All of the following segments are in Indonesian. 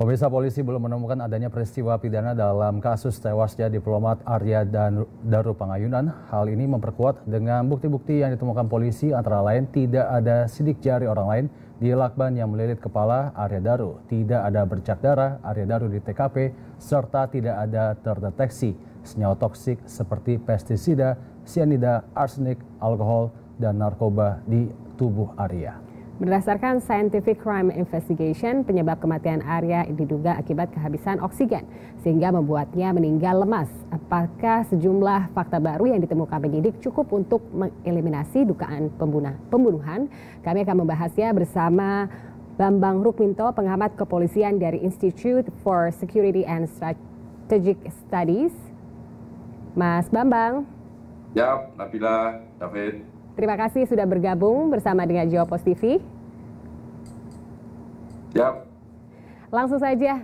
Pemirsa, polisi belum menemukan adanya peristiwa pidana dalam kasus tewasnya diplomat Arya dan Daru Pangayunan. Hal ini memperkuat dengan bukti-bukti yang ditemukan polisi, antara lain tidak ada sidik jari orang lain di lakban yang melilit kepala Arya Daru, tidak ada bercak darah Arya Daru di TKP, serta tidak ada terdeteksi senyawa toksik seperti pestisida, sianida, arsenik, alkohol, dan narkoba di tubuh Arya. Berdasarkan Scientific Crime Investigation, penyebab kematian Arya diduga akibat kehabisan oksigen sehingga membuatnya meninggal lemas. Apakah sejumlah fakta baru yang ditemukan penyidik cukup untuk mengeliminasi dugaan pembunuhan? Kami akan membahasnya bersama Bambang Rukminto, pengamat kepolisian dari Institute for Security and Strategic Studies. Mas Bambang. Ya, Nabila, David. Terima kasih sudah bergabung bersama dengan Geopost TV. Ya. Langsung saja,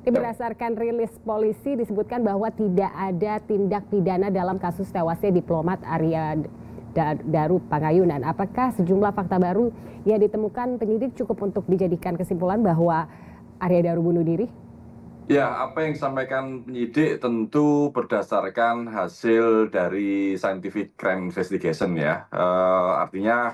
berdasarkan rilis polisi disebutkan bahwa tidak ada tindak pidana dalam kasus tewasnya diplomat Arya Daru Pangayunan. Apakah sejumlah fakta baru yang ditemukan penyidik cukup untuk dijadikan kesimpulan bahwa Arya Daru bunuh diri? Ya, apa yang disampaikan penyidik tentu berdasarkan hasil dari Scientific Crime Investigation ya. Artinya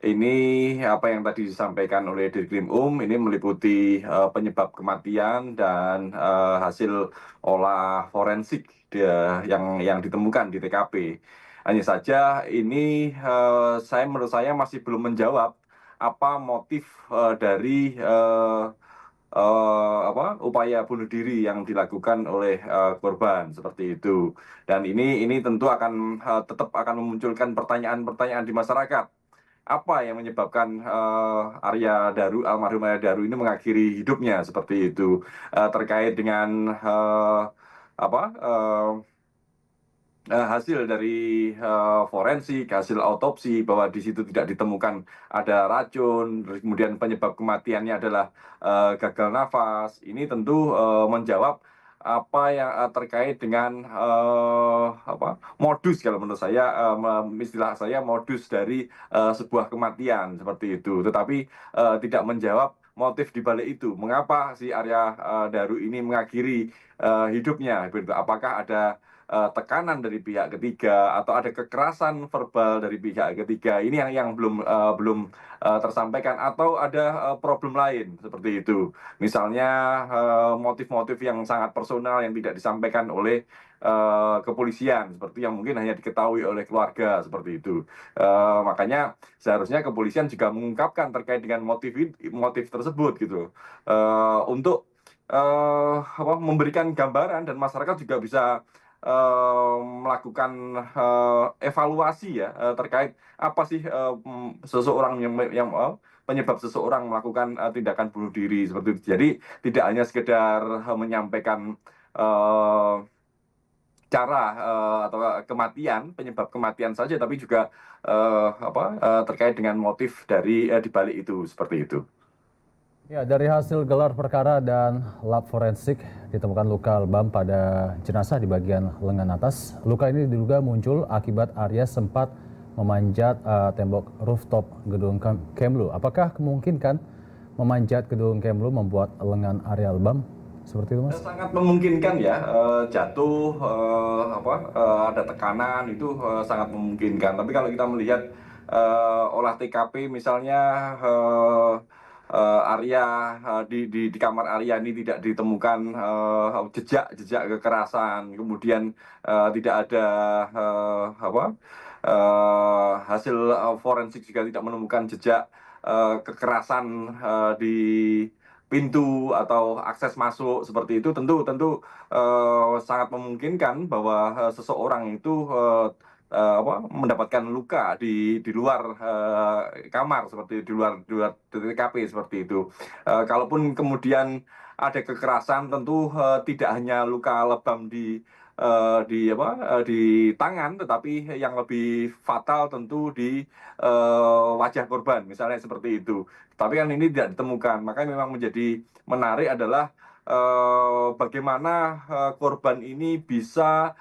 ini apa yang tadi disampaikan oleh Dirkrim ini meliputi penyebab kematian dan hasil olah forensik yang ditemukan di TKP. Hanya saja ini menurut saya masih belum menjawab apa motif dari upaya bunuh diri yang dilakukan oleh korban seperti itu. Dan ini tentu akan tetap akan memunculkan pertanyaan-pertanyaan di masyarakat. Apa yang menyebabkan almarhum Arya Daru ini mengakhiri hidupnya seperti itu, terkait dengan hasil dari forensik, hasil autopsi bahwa di situ tidak ditemukan ada racun, kemudian penyebab kematiannya adalah gagal nafas. Ini tentu menjawab apa yang terkait dengan modus, kalau menurut saya, istilah saya modus dari sebuah kematian seperti itu. Tetapi tidak menjawab motif di balik itu. Mengapa si Arya Daru ini mengakhiri hidupnya? Apakah ada tekanan dari pihak ketiga atau ada kekerasan verbal dari pihak ketiga? Ini yang belum tersampaikan, atau ada problem lain seperti itu. Misalnya motif-motif yang sangat personal yang tidak disampaikan oleh kepolisian, seperti yang mungkin hanya diketahui oleh keluarga seperti itu. Makanya seharusnya kepolisian juga mengungkapkan terkait dengan motif tersebut gitu, untuk memberikan gambaran dan masyarakat juga bisa melakukan evaluasi ya, terkait apa sih seseorang yang penyebab seseorang melakukan tindakan bunuh diri seperti itu. Jadi tidak hanya sekedar menyampaikan cara atau penyebab kematian saja, tapi juga terkait dengan motif dari di balik itu seperti itu. Ya, dari hasil gelar perkara dan lab forensik ditemukan luka lebam pada jenazah di bagian lengan atas. Luka ini diduga muncul akibat Arya sempat memanjat tembok rooftop gedung Kemlu. Apakah kemungkinan memanjat gedung Kemlu membuat lengan Arya lebam? Seperti itu, Mas? Sangat memungkinkan ya, jatuh, ada tekanan, itu sangat memungkinkan. Tapi kalau kita melihat olah TKP misalnya, Arya di kamar Arya ini tidak ditemukan jejak kekerasan, kemudian tidak ada hasil forensik juga tidak menemukan jejak kekerasan di pintu atau akses masuk seperti itu. Tentu sangat memungkinkan bahwa seseorang itu mendapatkan luka di luar kamar, seperti di luar TKP seperti itu. Kalaupun kemudian ada kekerasan, tentu tidak hanya luka lebam di tangan, tetapi yang lebih fatal tentu di wajah korban, misalnya seperti itu. Tapi kan ini tidak ditemukan, maka memang menjadi menarik adalah bagaimana korban ini bisa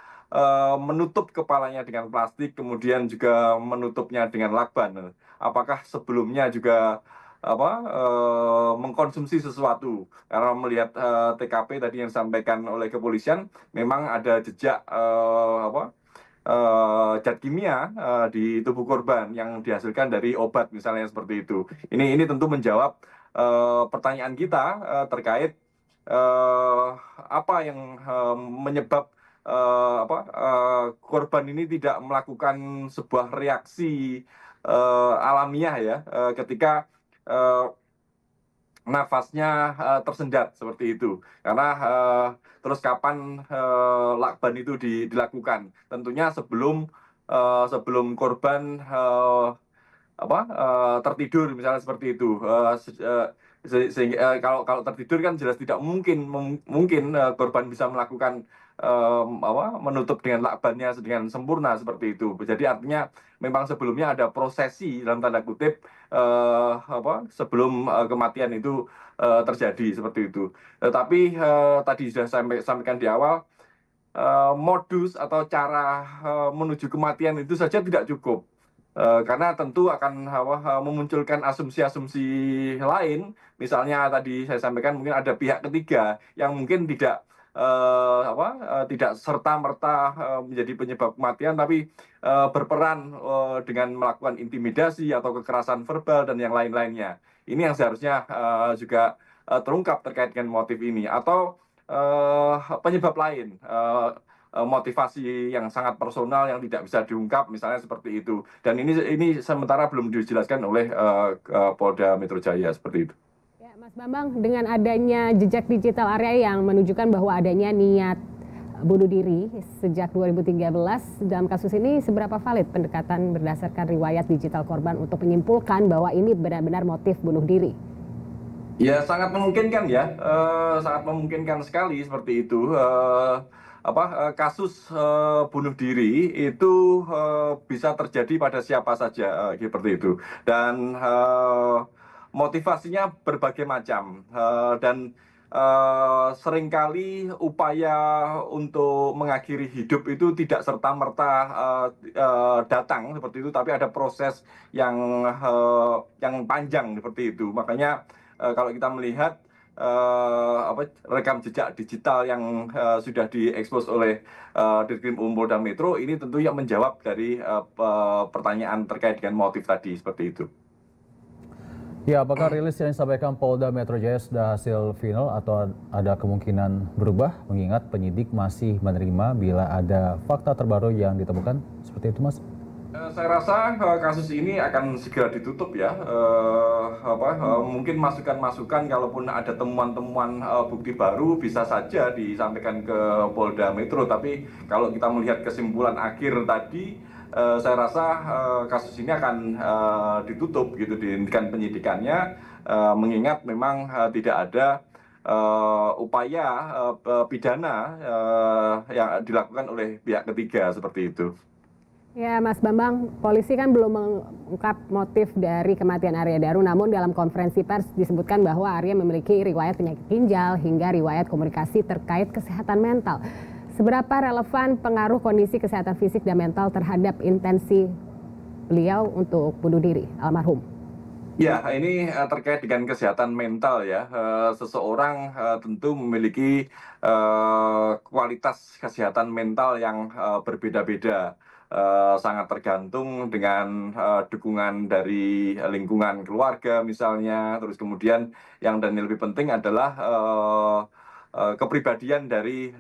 menutup kepalanya dengan plastik, kemudian juga menutupnya dengan lakban. Apakah sebelumnya juga mengkonsumsi sesuatu karena melihat TKP tadi yang disampaikan oleh kepolisian memang ada jejak zat kimia di tubuh korban yang dihasilkan dari obat misalnya seperti itu. Ini tentu menjawab pertanyaan kita terkait apa yang menyebab korban ini tidak melakukan sebuah reaksi alamiah ya ketika nafasnya tersendat seperti itu. Karena terus kapan lakban itu dilakukan? Tentunya sebelum korban tertidur misalnya seperti itu. Sehingga kalau tertidur kan jelas tidak mungkin korban bisa melakukan menutup dengan lakbannya dengan sempurna seperti itu. Jadi artinya memang sebelumnya ada prosesi dalam tanda kutip sebelum kematian itu terjadi seperti itu. Tetapi tadi sudah sampaikan di awal modus atau cara menuju kematian itu saja tidak cukup. Karena tentu akan memunculkan asumsi-asumsi lain, misalnya tadi saya sampaikan mungkin ada pihak ketiga yang mungkin tidak serta-merta menjadi penyebab kematian, tapi berperan dengan melakukan intimidasi atau kekerasan verbal dan yang lain-lainnya. Ini yang seharusnya juga terungkap terkait dengan motif ini atau penyebab lain. Motivasi yang sangat personal yang tidak bisa diungkap misalnya seperti itu, dan ini sementara belum dijelaskan oleh Polda Metro Jaya seperti itu. Ya, Mas Bambang, dengan adanya jejak digital Arya yang menunjukkan bahwa adanya niat bunuh diri sejak 2013, dalam kasus ini seberapa valid pendekatan berdasarkan riwayat digital korban untuk menyimpulkan bahwa ini benar-benar motif bunuh diri? Ya sangat memungkinkan ya, sangat memungkinkan sekali seperti itu. Kasus bunuh diri itu bisa terjadi pada siapa saja seperti itu, dan motivasinya berbagai macam, dan seringkali upaya untuk mengakhiri hidup itu tidak serta-merta datang seperti itu, tapi ada proses yang panjang seperti itu. Makanya kalau kita melihat rekam jejak digital yang sudah diekspos oleh Ditkrim Polda Metro, ini tentu yang menjawab dari pertanyaan terkait dengan motif tadi seperti itu. Ya, apakah rilis yang disampaikan Polda Metro Jaya sudah hasil final atau ada kemungkinan berubah mengingat penyidik masih menerima bila ada fakta terbaru yang ditemukan seperti itu, Mas? Saya rasa kasus ini akan segera ditutup ya. Mungkin masukan-masukan kalaupun ada temuan-temuan bukti baru bisa saja disampaikan ke Polda Metro. Tapi kalau kita melihat kesimpulan akhir tadi, saya rasa kasus ini akan ditutup gitu, dihentikan penyidikannya, mengingat memang tidak ada upaya pidana yang dilakukan oleh pihak ketiga seperti itu. Ya, Mas Bambang, polisi kan belum mengungkap motif dari kematian Arya Daru, namun dalam konferensi pers disebutkan bahwa Arya memiliki riwayat penyakit ginjal hingga riwayat komunikasi terkait kesehatan mental. Seberapa relevan pengaruh kondisi kesehatan fisik dan mental terhadap intensi beliau untuk bunuh diri almarhum? Ya, ini terkait dengan kesehatan mental ya. Seseorang tentu memiliki kualitas kesehatan mental yang berbeda-beda. Sangat tergantung dengan dukungan dari lingkungan keluarga misalnya. Terus kemudian dan lebih penting adalah kepribadian dari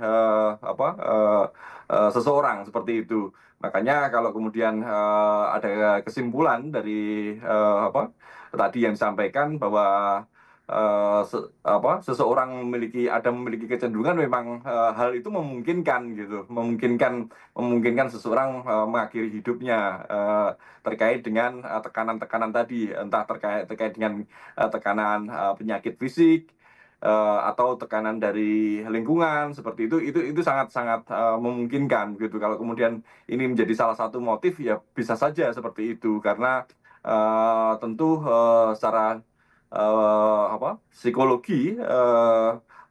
seseorang seperti itu. Makanya kalau kemudian ada kesimpulan dari tadi yang disampaikan bahwa seseorang memiliki kecenderungan, memang hal itu memungkinkan gitu, memungkinkan seseorang mengakhiri hidupnya terkait dengan tekanan-tekanan tadi, entah terkait dengan tekanan penyakit fisik atau tekanan dari lingkungan seperti itu sangat-sangat memungkinkan gitu. Kalau kemudian ini menjadi salah satu motif, ya bisa saja seperti itu, karena tentu secara psikologi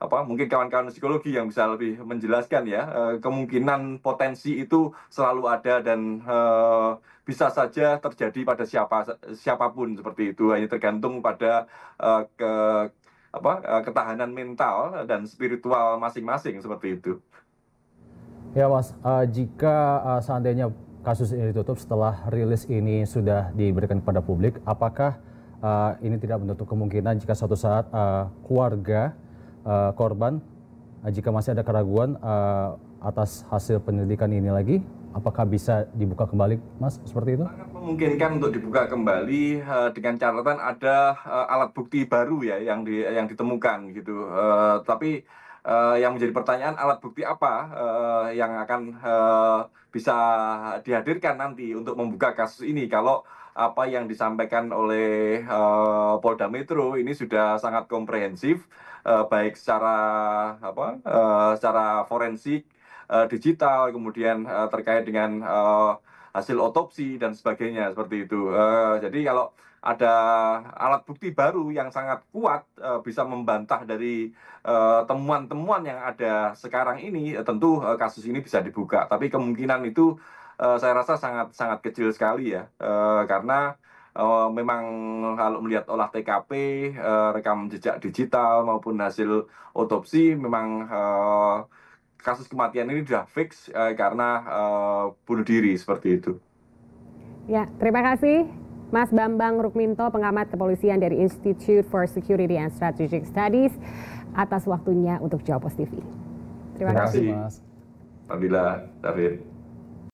mungkin kawan-kawan psikologi yang bisa lebih menjelaskan ya, kemungkinan potensi itu selalu ada dan bisa saja terjadi pada siapapun seperti itu, hanya tergantung pada ketahanan mental dan spiritual masing-masing seperti itu. Ya Mas, jika seandainya kasus ini ditutup setelah rilis ini sudah diberikan kepada publik, apakah ini tidak menutup kemungkinan jika suatu saat keluarga korban, jika masih ada keraguan atas hasil penyelidikan ini lagi, apakah bisa dibuka kembali, Mas, seperti itu? Sangat memungkinkan untuk dibuka kembali dengan catatan ada alat bukti baru ya yang ditemukan gitu. Tapi yang menjadi pertanyaan, alat bukti apa yang akan bisa dihadirkan nanti untuk membuka kasus ini kalau apa yang disampaikan oleh Polda Metro ini sudah sangat komprehensif, baik secara forensik, digital, kemudian terkait dengan hasil otopsi dan sebagainya seperti itu. Jadi kalau ada alat bukti baru yang sangat kuat bisa membantah dari temuan-temuan yang ada sekarang ini, tentu kasus ini bisa dibuka. Tapi kemungkinan itu saya rasa sangat kecil sekali ya, karena memang kalau melihat olah TKP, rekam jejak digital maupun hasil otopsi, memang kasus kematian ini sudah fix karena bunuh diri seperti itu. Ya, terima kasih Mas Bambang Rukminto, pengamat kepolisian dari Institute for Security and Strategic Studies, atas waktunya untuk Jawa Post TV. Terima kasih, Mas Nabila, David.